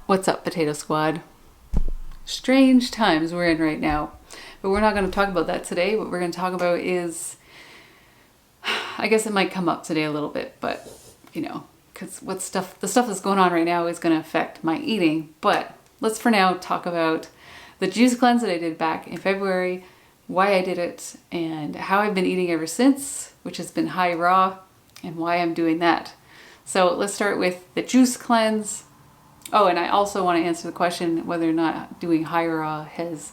What's up, Potato Squad? Strange times we're in right now. But we're not going to talk about that today. What we're going to talk about is, I guess it might come up today a little bit, but because the stuff that's going on right now is going to affect my eating. But let's for now talk about the juice cleanse that I did back in February, why I did it, and how I've been eating ever since, which has been high raw, and why I'm doing that. So let's start with the juice cleanse. Oh, and I also want to answer the question whether or not doing high raw has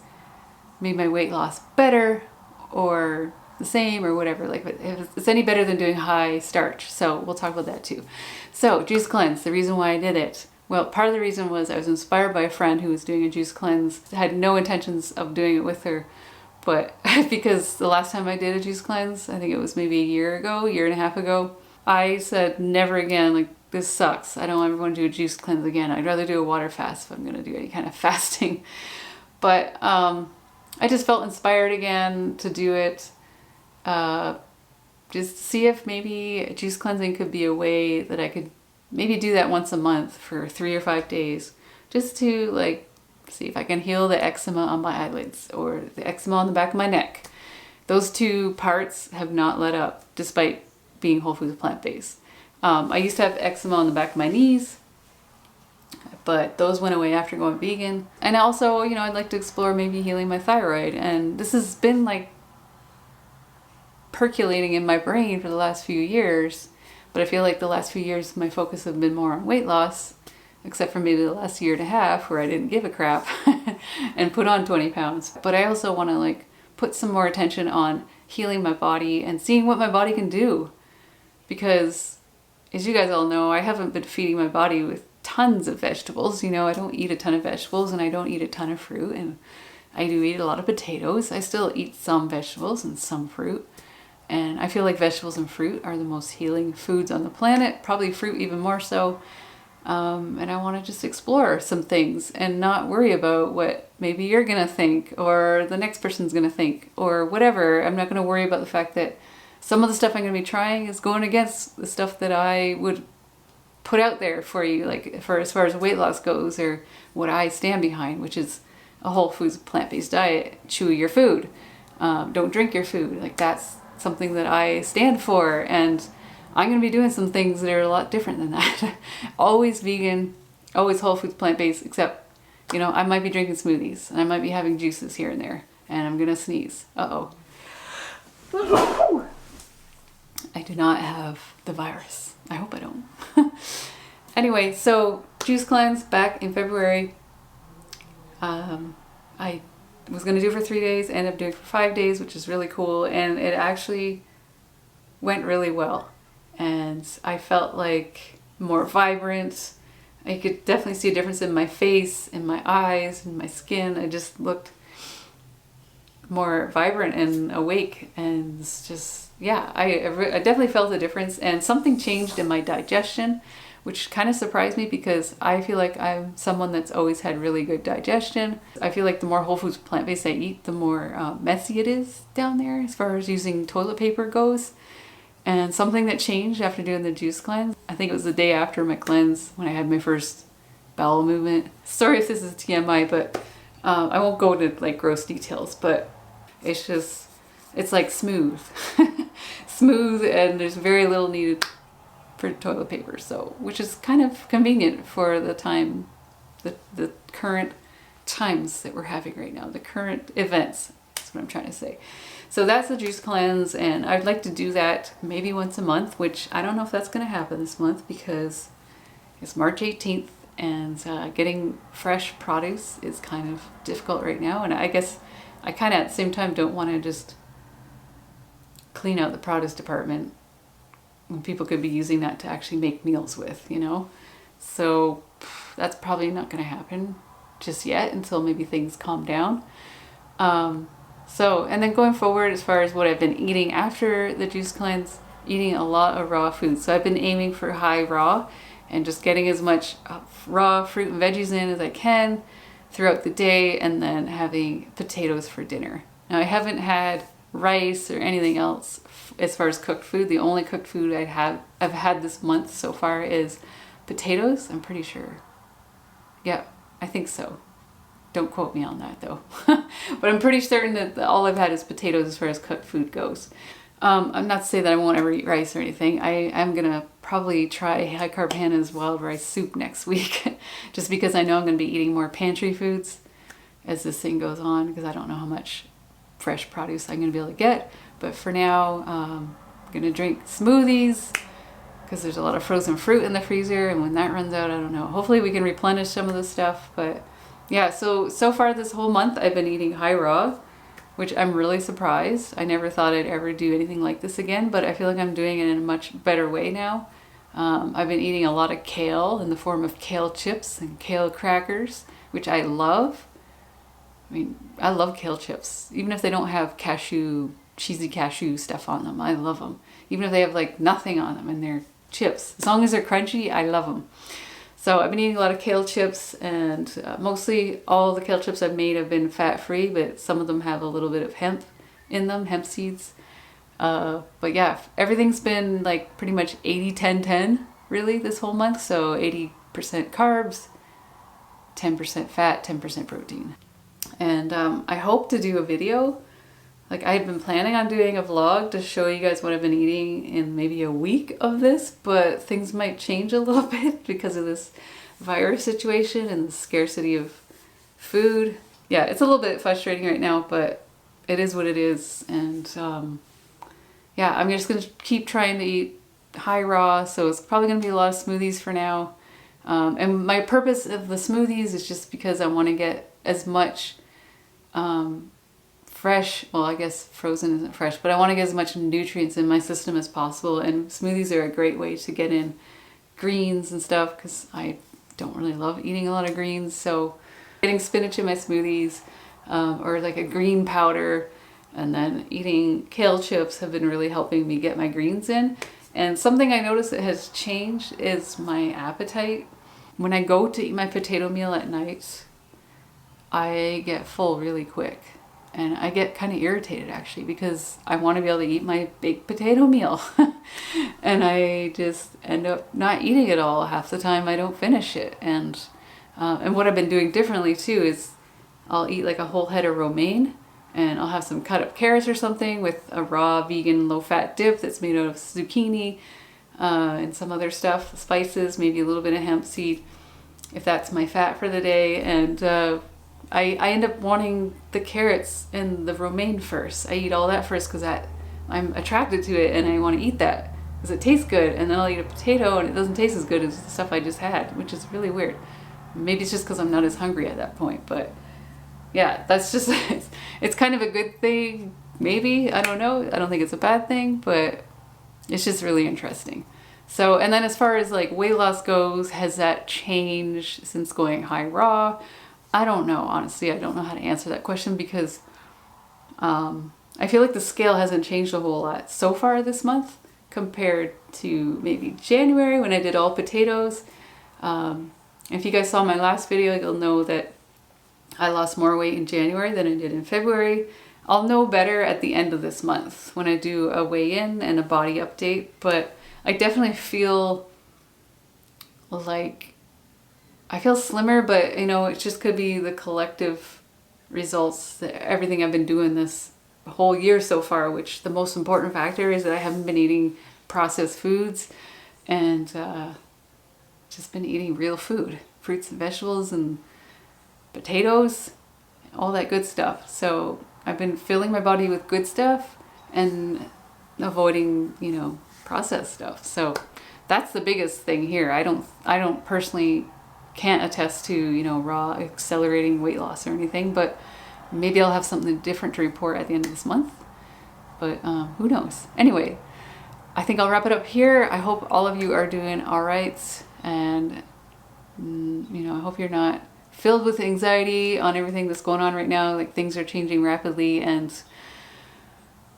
made my weight loss better or the same or whatever. Like, if it's any better than doing high starch. So we'll talk about that too. So juice cleanse, the reason why I did it. Well, part of the reason was I was inspired by a friend who was doing a juice cleanse. I had no intentions of doing it with her, but because the last time I did a juice cleanse, I think it was maybe a year and a half ago, I said never again, like, this sucks. I don't ever want to do a juice cleanse again. I'd rather do a water fast if I'm going to do any kind of fasting. But I just felt inspired again to do it. Just to see if maybe juice cleansing could be a way that I could maybe do that once a month for 3 or 5 days. Just to see if I can heal the eczema on my eyelids or the eczema on the back of my neck. Those two parts have not let up despite being whole foods plant-based. I used to have eczema on the back of my knees, but those went away after going vegan. And also, I'd like to explore maybe healing my thyroid. And this has been percolating in my brain for the last few years. But I feel like the last few years, my focus have been more on weight loss, except for maybe the last year and a half where I didn't give a crap and put on 20 pounds. But I also want to put some more attention on healing my body and seeing what my body can do. Because as you guys all know, I haven't been feeding my body with tons of vegetables. I don't eat a ton of vegetables and I don't eat a ton of fruit. And I do eat a lot of potatoes. I still eat some vegetables and some fruit. And I feel like vegetables and fruit are the most healing foods on the planet. Probably fruit even more so. And I want to just explore some things and not worry about what maybe you're going to think or the next person's going to think or whatever. I'm not going to worry about the fact that some of the stuff I'm going to be trying is going against the stuff that I would put out there for you, as far as weight loss goes, or what I stand behind, which is a whole foods plant-based diet. Chew your food. Don't drink your food. That's something that I stand for, and I'm going to be doing some things that are a lot different than that. Always vegan, always whole foods plant-based, except, I might be drinking smoothies, and I might be having juices here and there, and I'm going to sneeze. Uh-oh. I do not have the virus. I hope I don't. Anyway, so juice cleanse back in February. I was going to do it for 3 days, ended up doing it for 5 days, which is really cool. And it actually went really well. And I felt more vibrant. I could definitely see a difference in my face, in my eyes, in my skin. I just looked more vibrant and awake, and it's just, I definitely felt a difference. And something changed in my digestion, which kind of surprised me because I feel like I'm someone that's always had really good digestion. I feel like the more whole foods plant-based I eat, the more messy it is down there as far as using toilet paper goes. And something that changed after doing the juice cleanse, I think it was the day after my cleanse when I had my first bowel movement. Sorry if this is TMI, but I won't go into gross details, but it's just, it's smooth. Smooth, and there's very little needed for toilet paper, so, which is kind of convenient for the time, the current times that we're having right now, the current events. That's what I'm trying to say. So that's the juice cleanse, and I'd like to do that maybe once a month, which I don't know if that's going to happen this month because it's March 18th, and getting fresh produce is kind of difficult right now. And I guess I kind of at the same time don't want to just clean out the produce department when people could be using that to actually make meals with, So that's probably not going to happen just yet until maybe things calm down. And then going forward, as far as what I've been eating after the juice cleanse, eating a lot of raw food. So I've been aiming for high raw and just getting as much raw fruit and veggies in as I can throughout the day, and then having potatoes for dinner. Now, I haven't had rice or anything else as far as cooked food. The only cooked food I've had this month so far is potatoes, I'm pretty sure. Yeah, I think so. Don't quote me on that though. But I'm pretty certain that all I've had is potatoes as far as cooked food goes. I'm not to say that I won't ever eat rice or anything. I'm gonna probably try High Carb Hannah's wild rice soup next week, just because I know I'm gonna be eating more pantry foods as this thing goes on, because I don't know how much fresh produce I'm gonna be able to get. But for now, I'm gonna drink smoothies because there's a lot of frozen fruit in the freezer, and when that runs out, I don't know. Hopefully we can replenish some of the stuff. But yeah, so far this whole month I've been eating high raw, which I'm really surprised. I never thought I'd ever do anything like this again, but I feel like I'm doing it in a much better way now. I've been eating a lot of kale in the form of kale chips and kale crackers, which I love. I mean, I love kale chips, even if they don't have cheesy cashew stuff on them. I love them. Even if they have like nothing on them and they're chips. As long as they're crunchy, I love them. So I've been eating a lot of kale chips, and mostly all the kale chips I've made have been fat-free, but some of them have a little bit of hemp in them, hemp seeds. But yeah, everything's been like pretty much 80-10-10 really this whole month. So 80% carbs, 10% fat, 10% protein. And I hope to do a video. Like, I had been planning on doing a vlog to show you guys what I've been eating in maybe a week of this, but things might change a little bit because of this virus situation and the scarcity of food. Yeah, it's a little bit frustrating right now, but it is what it is. And yeah, I'm just going to keep trying to eat high raw, so it's probably going to be a lot of smoothies for now. And my purpose of the smoothies is just because I want to get as much fresh, well, I guess frozen isn't fresh, but I want to get as much nutrients in my system as possible, and smoothies are a great way to get in greens and stuff, because I don't really love eating a lot of greens. So getting spinach in my smoothies, or like a green powder, and then eating kale chips have been really helping me get my greens in. And something I noticed that has changed is my appetite. When I go to eat my potato meal at night, I get full really quick. And I get kind of irritated actually, because I want to be able to eat my baked potato meal. And I just end up not eating it all. Half the time I don't finish it. And what I've been doing differently too is I'll eat like a whole head of romaine, and I'll have some cut up carrots or something with a raw vegan low fat dip that's made out of zucchini and some other stuff, spices, maybe a little bit of hemp seed, if that's my fat for the day. And I end up wanting the carrots and the romaine first. I eat all that first because I'm attracted to it and I want to eat that because it tastes good. And then I'll eat a potato and it doesn't taste as good as the stuff I just had, which is really weird. Maybe it's just because I'm not as hungry at that point. But yeah, that's just, it's kind of a good thing, maybe. I don't know. I don't think it's a bad thing, but it's just really interesting. So, and then as far as like weight loss goes, has that changed since going high raw? I don't know, honestly. I don't know how to answer that question, because I feel like the scale hasn't changed a whole lot so far this month compared to maybe January when I did all potatoes. If you guys saw my last video, you'll know that I lost more weight in January than I did in February. I'll know better at the end of this month when I do a weigh-in and a body update, but I definitely feel like I feel slimmer, but you know, it just could be the collective results, everything I've been doing this whole year so far, which the most important factor is that I haven't been eating processed foods and just been eating real food, fruits and vegetables and potatoes, all that good stuff. So I've been filling my body with good stuff and avoiding, you know, processed stuff. So that's the biggest thing here. I don't personally can't attest to, you know, raw accelerating weight loss or anything, but maybe I'll have something different to report at the end of this month. But who knows? Anyway, I think I'll wrap it up here. I hope all of you are doing all right, and you know, I hope you're not filled with anxiety on everything that's going on right now. Like, things are changing rapidly, and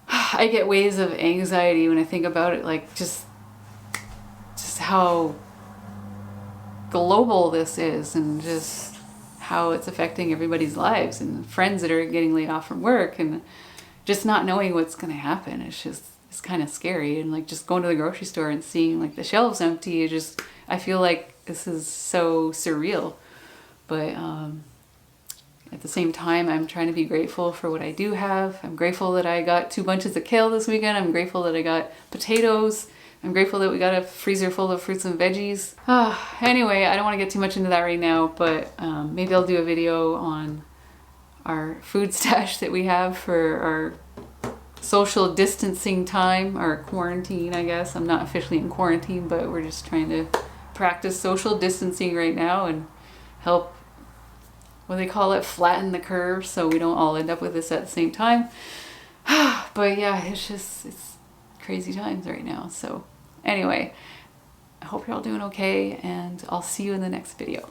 I get waves of anxiety when I think about it, like just how global this is, and just how it's affecting everybody's lives, and friends that are getting laid off from work, and just not knowing what's going to happen. It's kind of scary. And like just going to the grocery store and seeing like the shelves empty, I feel like this is so surreal. But at the same time, I'm trying to be grateful for what I do have. I'm grateful that I got 2 bunches of kale this weekend. I'm grateful that I got potatoes. I'm grateful that we got a freezer full of fruits and veggies. Anyway, I don't want to get too much into that right now, but maybe I'll do a video on our food stash that we have for our social distancing time, our quarantine, I guess. I'm not officially in quarantine, but we're just trying to practice social distancing right now and help, what do they call it, flatten the curve so we don't all end up with this at the same time. But yeah, it's crazy times right now. So anyway, I hope you're all doing okay, and I'll see you in the next video.